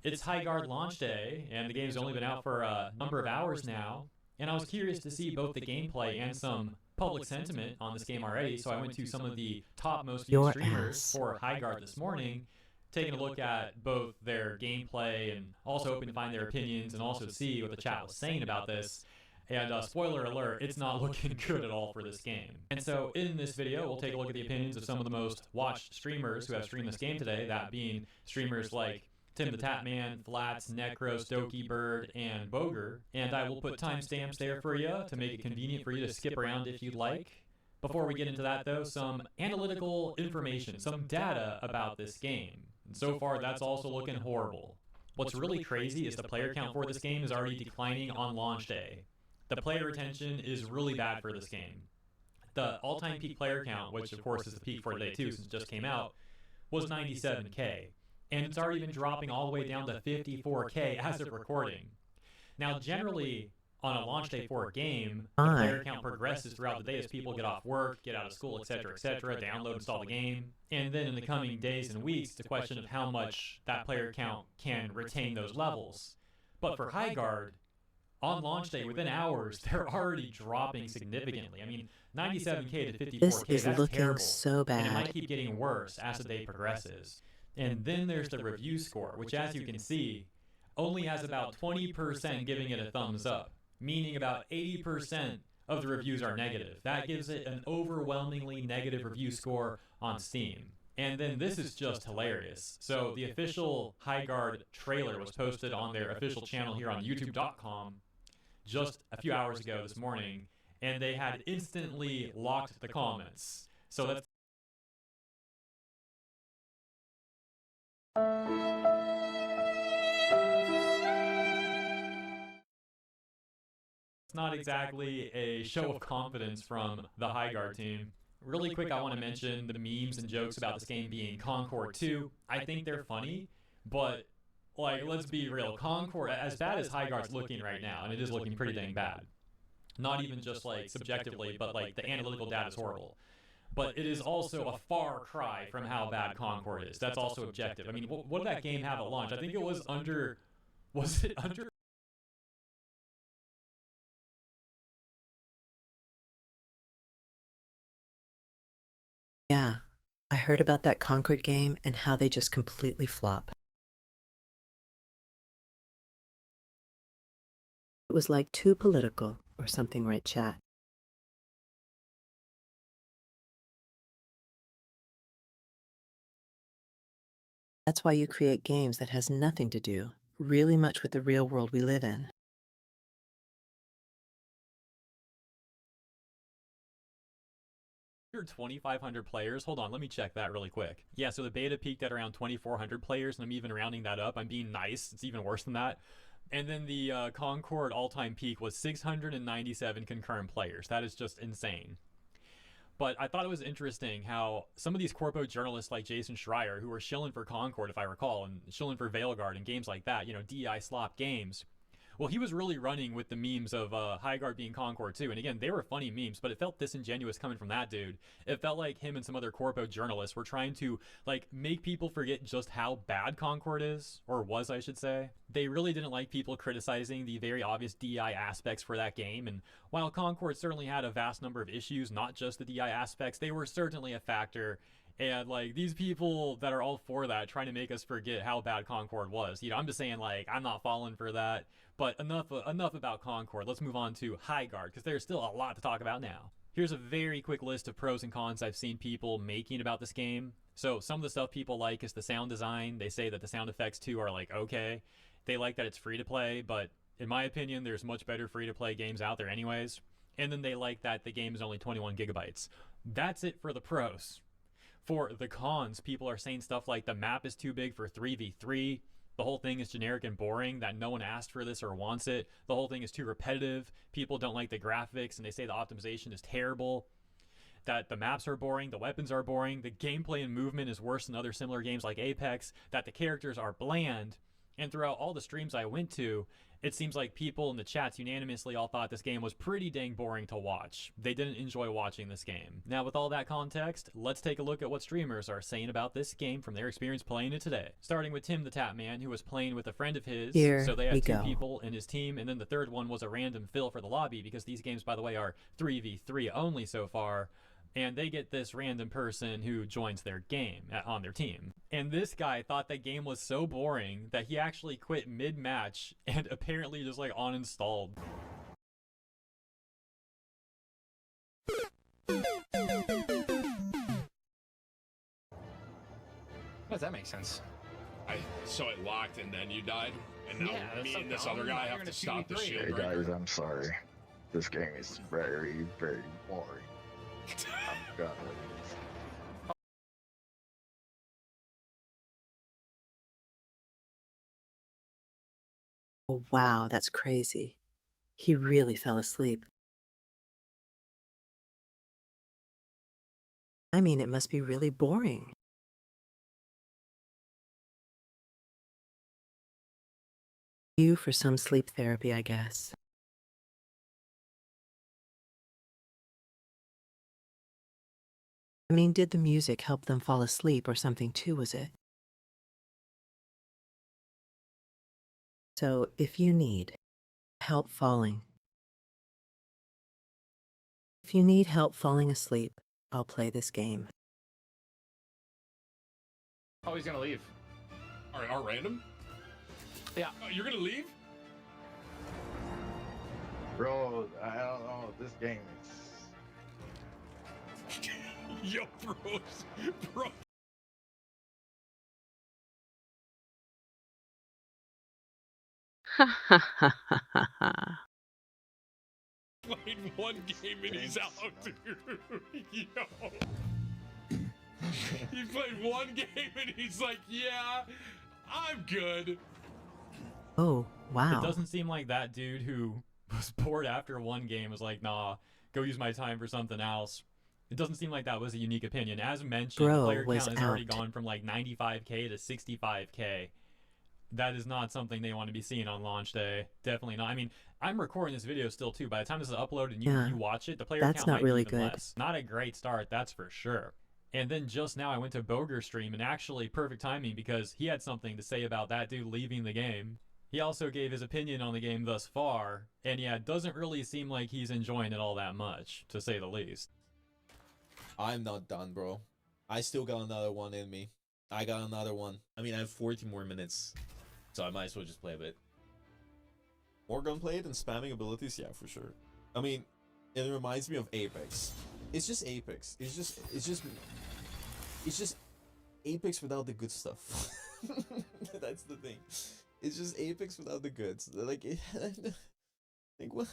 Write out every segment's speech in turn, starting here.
It's Highguard launch day, and the game's only been out for a number of hours now. And I was curious to see both the gameplay and some public sentiment on this game already, so I went to some of the top most viewed streamers for Highguard this morning, taking a look at both their gameplay and also hoping to find their opinions and also see what the chat was saying about this. And spoiler alert, it's not looking good at all for this game. And so in this video, we'll take a look at the opinions of some of the most watched streamers who have streamed this game today, that being streamers like Tim the Tatman, Flats, Necros, Doki Bird, and Boger. And I will put timestamps there for you to make it convenient for you to skip around if you'd like. Before we get into that though, some analytical information, some data about this game. And so far, that's also looking horrible. What's really crazy is the player count for this game is already declining on launch day. The player retention is really bad for this game. The all-time peak player count, which of course is the peak for today too since it just came out, was 97K. And it's already been dropping all the way down to 54K as of recording. Now, generally, on a launch day for a game, the player count progresses throughout the day as people get off work, get out of school, etc., download, install the game. And then in the coming days and weeks, it's a question of how much that player count can retain those levels. But for Highguard, on launch day, within hours, they're already dropping significantly. I mean, 97K to 54K, this is that's looking terrible. So bad. And it might keep getting worse as the day progresses. And then there's the review score, which as you can see, only has about 20% giving it a thumbs up, meaning about 80% of the reviews are negative. That gives it an overwhelmingly negative review score on Steam. And then this is just hilarious. So the official Highguard trailer was posted on their official channel here on youtube.com just a few hours ago this morning, and they had instantly locked the comments. So that's it's not exactly a show of confidence from the Highguard team. Really quick, I want to mention the memes and jokes about this game being Concord 2. I think they're funny, but like, let's be real. Concord, as bad as Highguard's looking right now, and it is looking pretty dang bad. Not even just like subjectively, but like the analytical data is horrible. But it is also a far cry from how bad Concord is. That's also objective. I mean, what did that game have at launch? I think it was under, was it under? Yeah, I heard about that Concord game and how they just completely flop. It was like too political or something, right, chat? That's why you create games that has nothing to do really much with the real world we live in. 2,500 players. Hold on, let me check that really quick. Yeah, so the beta peaked at around 2,400 players, and I'm even rounding that up. I'm being nice. It's even worse than that. And then the Concord all-time peak was 697 concurrent players. That is just insane. But I thought it was interesting how some of these corpo journalists like Jason Schreier, who were shilling for Concord, if I recall, and shilling for Veilguard and games like that, you know, DI slop games. Well, he was really running with the memes of Highguard being Concord too. And again, they were funny memes, but it felt disingenuous coming from that dude. It felt like him and some other corpo journalists were trying to like make people forget just how bad Concord is, or was, I should say. They really didn't like people criticizing the very obvious DI aspects for that game. And while Concord certainly had a vast number of issues, not just the DI aspects, they were certainly a factor. And like these people that are all for that, trying to make us forget how bad Concord was. You know, I'm just saying, like, I'm not falling for that. But enough about Concord. Let's move on to Highguard, because there's still a lot to talk about now. Here's a very quick list of pros and cons I've seen people making about this game. So some of the stuff people like is the sound design. They say that the sound effects too are like okay. They like that it's free to play, but in my opinion, there's much better free to play games out there anyways. And then they like that the game is only 21 gigabytes. That's it for the pros. For the cons, people are saying stuff like the map is too big for 3v3. The whole thing is generic and boring, that no one asked for this or wants it. The whole thing is too repetitive. People don't like the graphics, and they say the optimization is terrible. That the maps are boring, the weapons are boring, the gameplay and movement is worse than other similar games like Apex, that the characters are bland. And throughout all the streams I went to, It seems like people in the chats unanimously all thought this game was pretty dang boring to watch. They didn't enjoy watching this game. Now, with all that context, let's take a look at what streamers are saying about this game from their experience playing it today. Starting with Tim the Tap Man, who was playing with a friend of his. Here so they we had two go. people in his team, and then the third one was a random fill for the lobby, because these games, by the way, are 3v3 only so far. And they get this random person who joins their game on their team. And this guy thought that game was so boring that he actually quit mid-match and apparently just like uninstalled. How does that make sense? So it locked and then you died, and now Yeah, me that's and this something. other guy You're have gonna to stop the 2v3. shield Hey breaker. guys, I'm sorry. This game is very, very boring. I'm gonna leave. Oh, wow, that's crazy. He really fell asleep. I mean, it must be really boring. You for some sleep therapy, I guess. I mean, did the music help them fall asleep or something too, was it? So, if you need help falling, if you need help falling asleep, I'll play this game. Oh, he's gonna leave. Our random? Yeah. You're gonna leave? Bro, I don't know. This game is. Yo, bro. Ha ha ha ha ha ha. Played one game and he's out, dude. Yo. He played one game and he's like, yeah, I'm good. Oh, wow. It doesn't seem like that dude who was bored after one game was like, nah, go use my time for something else. It doesn't seem like that was a unique opinion. As mentioned, Bro the player was count has already out. gone from like 95k to 65k. That is not something they want to be seeing on launch day. Definitely not. I mean, I'm recording this video still too. By the time this is uploaded and Yeah, you watch it, the player that's count not might really be even good. less. Not a great start, that's for sure. And then just now I went to Boger's stream, and actually perfect timing because he had something to say about that dude leaving the game. He also gave his opinion on the game thus far, and yeah, it doesn't really seem like he's enjoying it all that much, to say the least. I'm not done, bro. I still got another one in me. I got another one. I mean, I have 40 more minutes, so I might as well just play a bit. More gunplay than spamming abilities? Yeah, for sure. I mean, it reminds me of Apex. It's just Apex. It's just Apex without the good stuff. That's the thing. It's just Apex without the goods. Like, like what?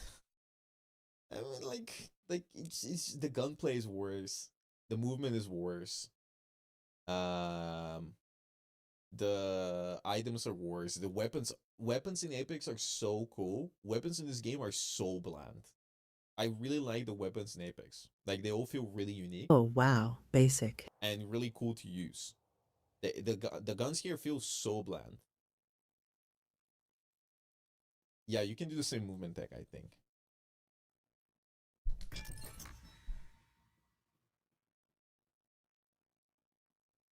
I mean, like it's the gunplay is worse. The movement is worse. The items are worse. The weapons in Apex are so cool. Weapons in this game are so bland. I really like the weapons in Apex. Like, they all feel really unique Oh, wow. Basic. and really cool to use. The guns here feel so bland. Yeah, you can do the same movement tech, I think.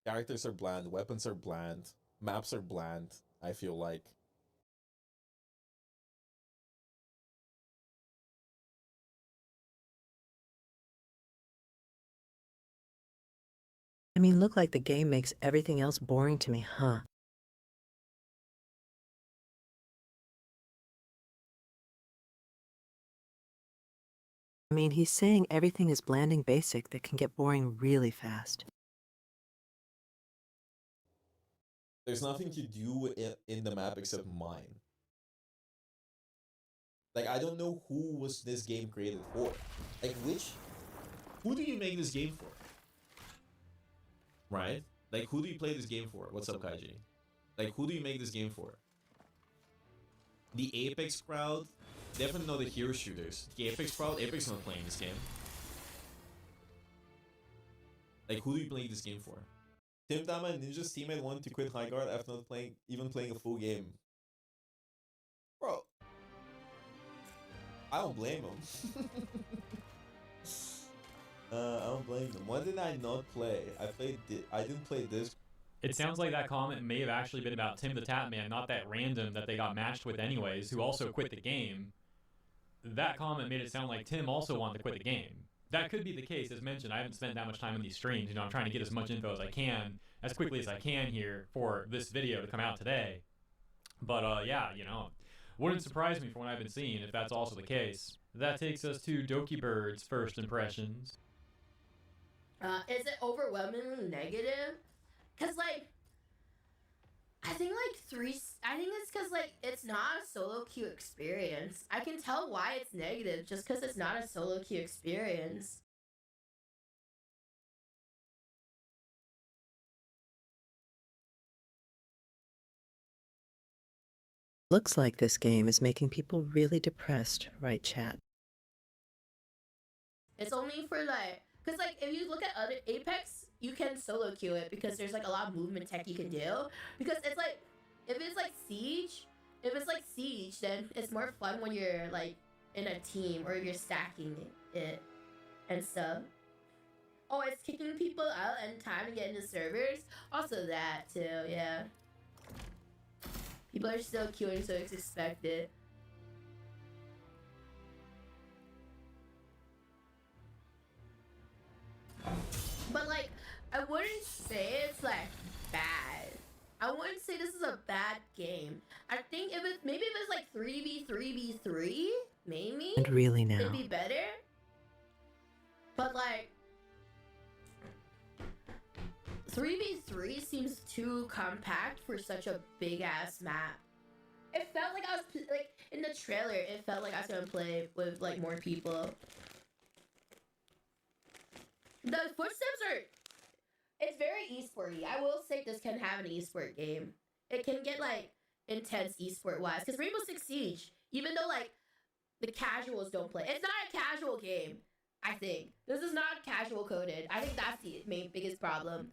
Characters are bland, weapons are bland, maps are bland, I feel like. I mean, look like the game makes everything else boring to me, huh? I mean, he's saying everything is bland and basic that can get boring really fast. There's nothing to do in the map except mine. Like, I don't know who was this game created for. Like, who do you make this game for? Right? Like, who do you play this game for? What's up, Kaiji? Like, who do you make this game for? The Apex crowd? Definitely not the hero shooters. The Apex crowd? Apex is not playing this game. Like, who do you play this game for? Tim Tama and Ninja's teammate wanted to quit Highguard after not playing a full game. Bro, I don't blame him. I don't blame them. What did I not play? I didn't play this. It sounds like that comment may have actually been about Tim the Tatman, not that random that they got matched with anyways, who also quit the game. That comment made it sound like Tim also wanted to quit the game. That could be the case. As mentioned, I haven't spent that much time in these streams. You know, I'm trying to get as much info as I can, as quickly as I can here for this video to come out today. But yeah, you know, wouldn't surprise me from what I've been seeing if that's also the case. That takes us to Doki Bird's first impressions. Is it overwhelmingly negative? Cause like, I think it's cause like it's not a solo queue experience. I can tell why it's negative just cause it's not a solo queue experience. Looks like this game is making people really depressed, right, chat? It's only for like, cause like if you look at other Apex, you can solo queue it because there's like a lot of movement tech you can do. Because it's like, if it's like Siege, then it's more fun when you're like in a team or if you're stacking it and stuff. Oh, it's kicking people out and time to get into servers. Also that too, yeah. People are still queuing, so it's expected. But like, I wouldn't say it's like bad. I wouldn't say this is a bad game. I think if it's maybe if it's like 3v3v3, maybe And really now. it'd be better. But like 3v3 seems too compact for such a big ass map. It felt like I was like in the trailer. It felt like I was gonna play with like more people. The footsteps are. It's very esport-y. I will say this can have an esport game. It can get like intense esport wise. Because Rainbow Six Siege, even though like the casuals don't play, it's not a casual game. I think this is not casual coded. I think that's the biggest problem.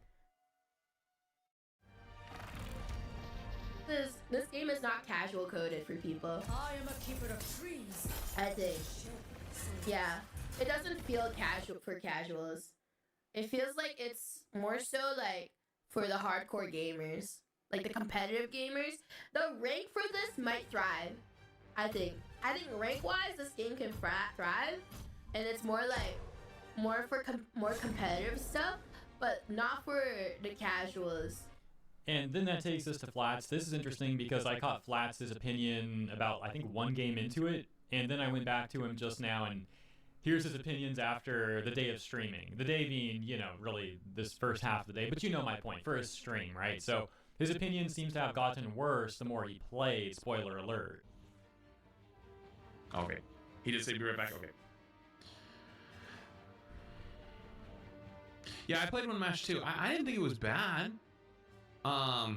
This game is not casual coded for people. I am a keeper of trees. I think. Yeah, it doesn't feel casual for casuals. It feels like it's more so like for the hardcore gamers, like the competitive gamers. The rank for this might thrive. I think rank-wise, this game can thrive, and it's more like more competitive stuff, but not for the casuals. And then that takes us to Flats. This is interesting because I caught Flats' opinion about, I think, one game into it, and then I went back to him just now, and here's his opinions after the day of streaming. The day being, you know, really this first half of the day, but you know my point, first stream, right? So his opinion seems to have gotten worse the more he played, spoiler alert. Okay. He did say be right back. Okay. Yeah, I played one match too. I didn't think it was bad. I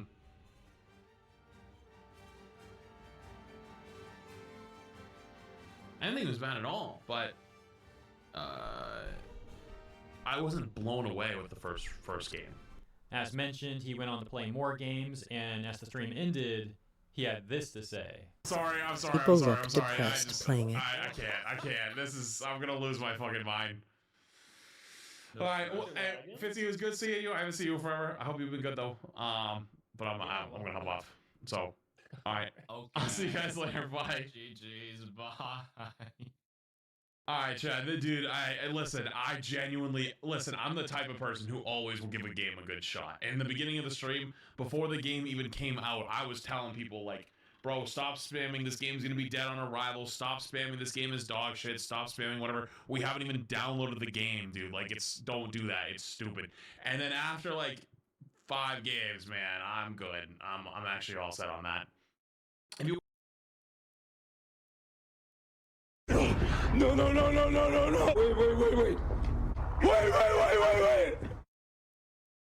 didn't think it was bad at all, but I wasn't blown away with the first game. As mentioned, he went on to play more games, and as the stream ended, he had this to say. I'm sorry. People I'm sorry. look depressed playing it. I can't. I'm gonna lose my fucking mind. All right, well, hey, Fitzy, it was good seeing you. I haven't seen you forever. I hope you've been good though. But I'm gonna hop off. So, all right. Okay. I'll see you guys later. Bye. GG's. Bye. All right, Chad. Dude, I listen. I genuinely listen. I'm the type of person who always will give a game a good shot. In the beginning of the stream, before the game even came out, I was telling people like, bro, stop spamming. This game's gonna be dead on arrival. Stop spamming. This game is dog shit. Stop spamming. Whatever. We haven't even downloaded the game, dude. Like, don't do that. It's stupid. And then after like 5 games, man, I'm good. I'm actually all set on that. If you No. Wait. You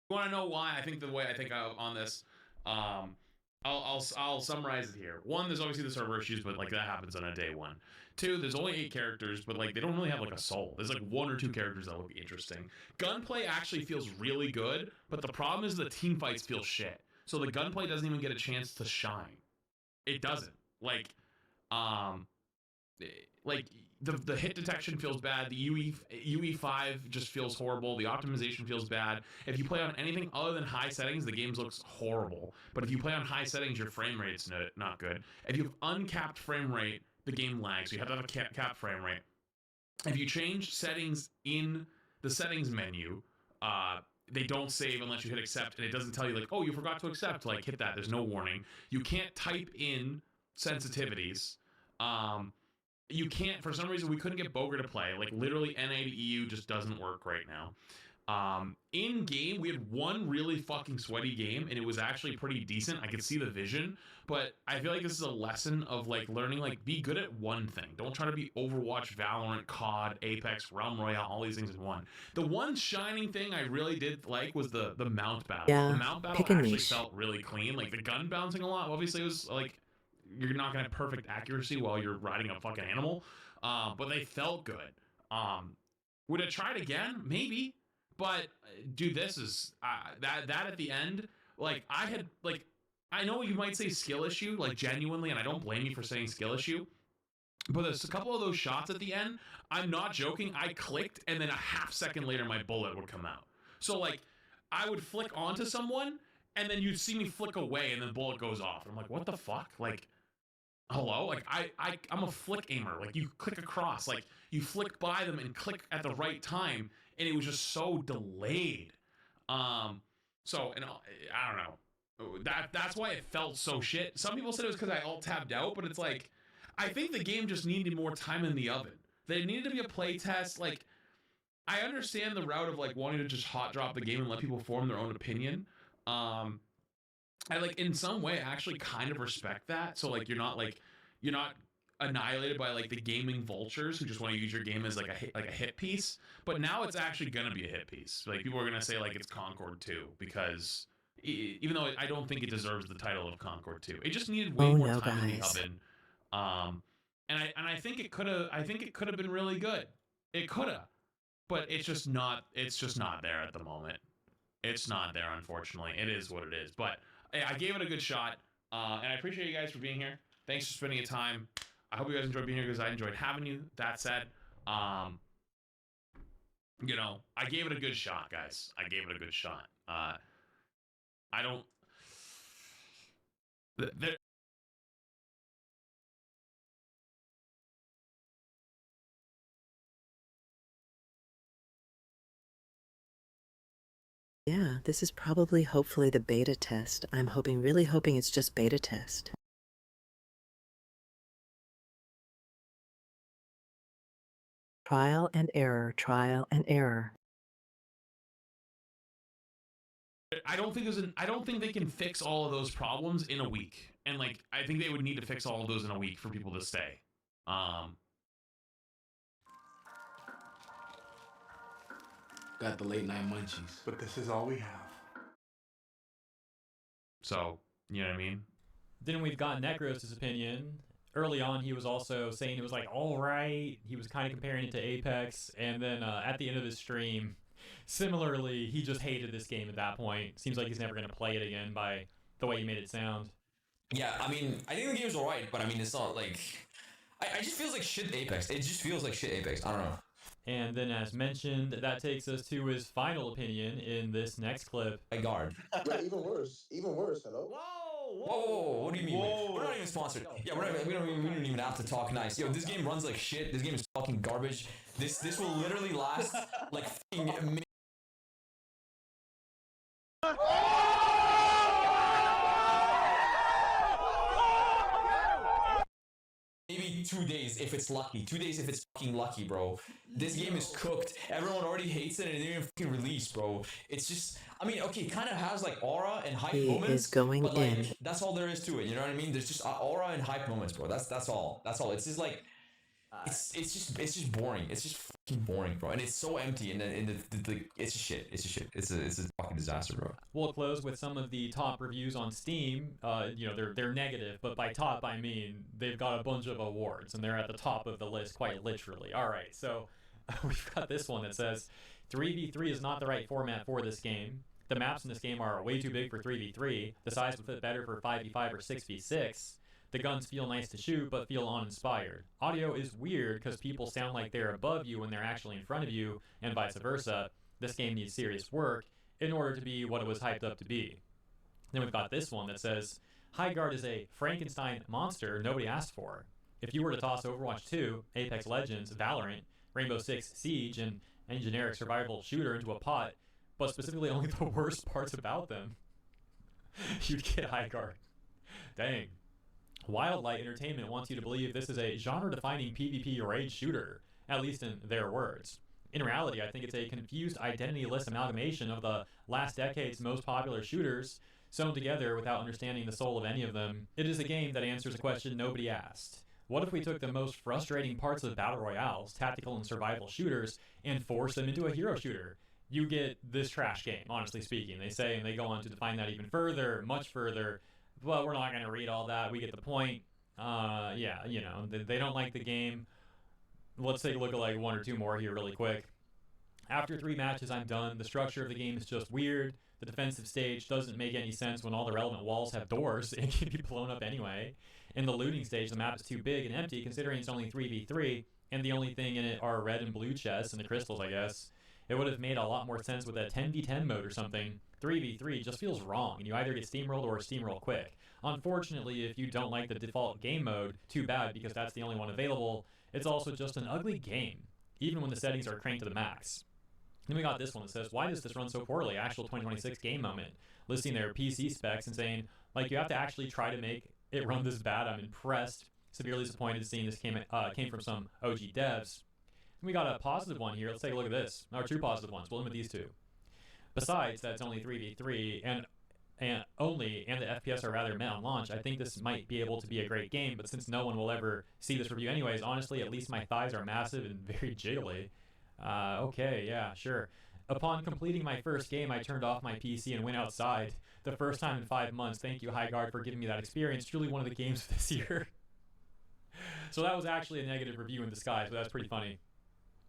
want to know why I think the way I think on this? I'll summarize it here. 1, there's obviously the server issues, but like that happens on a day 1. 2, there's only 8 characters, but like they don't really have like a soul. There's like 1 or 2 characters that would be interesting. Gunplay actually feels really good, but the problem is the team fights feel shit. So the gunplay doesn't even get a chance to shine. It doesn't. Like, like the hit detection feels bad. The UE5 just feels horrible. The optimization feels bad. If you play on anything other than high settings, the game looks horrible. But if you play on high settings, your frame rate's not good. If you have uncapped frame rate, the game lags. So you have to have a capped frame rate. If you change settings in the settings menu, they don't save unless you hit accept, and it doesn't tell you like, oh, you forgot to accept. Like, hit that. There's no warning. You can't type in sensitivities. You can't, for some reason, we couldn't get Boger to play. Like, literally, NA to EU just doesn't work right now. In game, we had one really fucking sweaty game, and it was actually pretty decent. I could see the vision, but I feel like this is a lesson of like learning, like, be good at one thing. Don't try to be Overwatch, Valorant, COD, Apex, Realm Royale, all these things in one. The one shining thing I really did like was the mount battle. Yeah, the mount battle pick a actually niche. felt really clean. Like, the gun bouncing a lot. Obviously, it was like, you're not gonna have perfect accuracy while you're riding a fucking animal, but they felt good. Would I try it again? Maybe. But dude, this is that at the end, like, I had, like, I know you might say skill issue, like, genuinely, and I don't blame you for saying skill issue, but there's a couple of those shots at the end, I'm not joking, I clicked, and then a half second later my bullet would come out. So, like, I would flick onto someone, and then you'd see me flick away, and the bullet goes off. I'm like, what the fuck? Like, hello? Like, I'm a flick aimer. Like, you click across, like, you flick by them and click at the right time, and it was just so delayed. So, and I don't know. That's why it felt so shit. Some people said it was because I alt-tabbed out, but it's like, I think the game just needed more time in the oven. There needed to be a play test. Like, I understand the route of, like, wanting to just hot drop the game and let people form their own opinion. I, like, in some way actually kind of respect that. So, like, you're not annihilated by, like, the gaming vultures who just want to use your game as like a hit piece. But now it's actually gonna be a hit piece. Like, people are gonna say, like, it's Concord 2, because even though I don't think it deserves the title of Concord 2, it just needed way more time in the oven. And I think it could have been really good. It could have, but it's just not there at the moment. It's not there, unfortunately. It is what it is. But I gave it a good shot, and I appreciate you guys for being here. Thanks for spending your time. I hope you guys enjoyed being here, because I enjoyed having you. That said, you know, I gave it a good shot, guys. I gave it a good shot. I don't. Yeah, this is probably, hopefully, the beta test. I'm really hoping it's just beta test. Trial and error, trial and error. I don't think they can fix all of those problems in a week. And, like, I think they would need to fix all of those in a week for people to stay. Got the late night munchies. But this is all we have. So, you know what I mean? Then we've got Necros' opinion. Early on, he was also saying it was like, all right. He was kind of comparing it to Apex. And then at the end of his stream, similarly, he just hated this game at that point. Seems like he's never going to play it again by the way he made it sound. Yeah, I mean, I think the game's alright, but I mean, it's not like... I just feels like shit Apex. It just feels like shit Apex. I don't know. And then, as mentioned, that takes us to his final opinion in this next clip. Highguard. But even worse, hello? Whoa, what do you mean? We're not even sponsored. Yeah, we don't even have to talk nice. Yo, this game runs like shit. This game is fucking garbage. This will literally last like fucking a minute. Maybe 2 days if it's lucky. 2 days if it's fucking lucky, bro. This game is cooked. Everyone already hates it and it didn't even fucking release, bro. It's just, I mean, okay, it kind of has like aura and hype He moments. is going but like, in. that's all there is to it. You know what I mean? There's just aura and hype moments, bro. That's all. That's all. It's just like, it's just boring. It's just fucking boring, bro. And it's so empty. And then it's just shit. It's just shit. It's a fucking disaster, bro. We'll close with some of the top reviews on Steam. You know, they're negative, but by top I mean they've got a bunch of awards, and they're at the top of the list quite literally. All right, so we've got this one that says 3v3 is not the right format for this game. The maps in this game are way too big for 3v3. The size would fit better for 5v5 or 6v6. The guns feel nice to shoot, but feel uninspired. Audio is weird because people sound like they're above you when they're actually in front of you, and vice versa. This game needs serious work in order to be what it was hyped up to be. Then we've got this one that says, Highguard is a Frankenstein monster nobody asked for. If you were to toss Overwatch 2, Apex Legends, Valorant, Rainbow Six Siege, and any generic survival shooter into a pot, but specifically only the worst parts about them, you'd get Highguard. Dang. Wildlight Entertainment wants you to believe this is a genre-defining PvP raid shooter, at least in their words. In reality, I think it's a confused identity-less amalgamation of the last decade's most popular shooters, sewn together without understanding the soul of any of them. It is a game that answers a question nobody asked. What if we took the most frustrating parts of battle royales, tactical and survival shooters, and forced them into a hero shooter? You get this trash game, honestly speaking. They say, and they go on to define that even further, much further. Well, we're not going to read all that. We get the point. Yeah, you know, they don't like the game. Let's take a look at like one or two more here really quick. After 3 matches, I'm done. The structure of the game is just weird. The defensive stage doesn't make any sense when all the relevant walls have doors and can be blown up anyway. In the looting stage, the map is too big and empty considering it's only 3v3, and the only thing in it are red and blue chests and the crystals, I guess. It would have made a lot more sense with a 10v10 mode or something. 3v3 just feels wrong, and you either get steamrolled or steamroll quick. Unfortunately, if you don't like the default game mode, too bad because that's the only one available. It's also just an ugly game, even when the settings are cranked to the max. Then we got this one that says, why does this run so poorly? Actual 2026 game moment. Listing their PC specs and saying, like, you have to actually try to make it run this bad. I'm impressed. Severely disappointed seeing this came from some OG devs. And we got a positive one here. Let's take a look at this. Or 2 positive ones. We'll limit these 2. Besides that it's only 3v3 and the FPS are rather meh on launch, I think this might be able to be a great game, but since no one will ever see this review anyways, honestly, at least my thighs are massive and very jiggly. Okay, yeah, sure. Upon completing my first game, I turned off my PC and went outside. The first time in 5 months. Thank you, Highguard, for giving me that experience. Truly one of the games of this year. So that was actually a negative review in disguise, but that's pretty funny.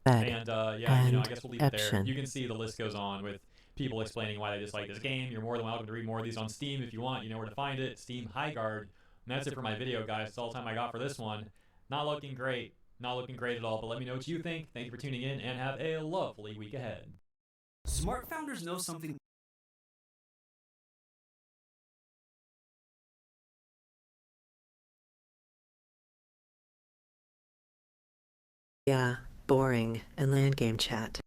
And yeah, you know, I guess we'll leave it there. You can see the list goes on with people explaining why they dislike this game. You're more than welcome to read more of these on Steam if you want. You know where to find it. Steam Highguard. And that's it for my video, guys. That's all the time I got for this one. Not looking great. Not looking great at all, but let me know what you think. Thank you for tuning in, and have a lovely week ahead. Smart founders know something. Yeah, boring and land game chat.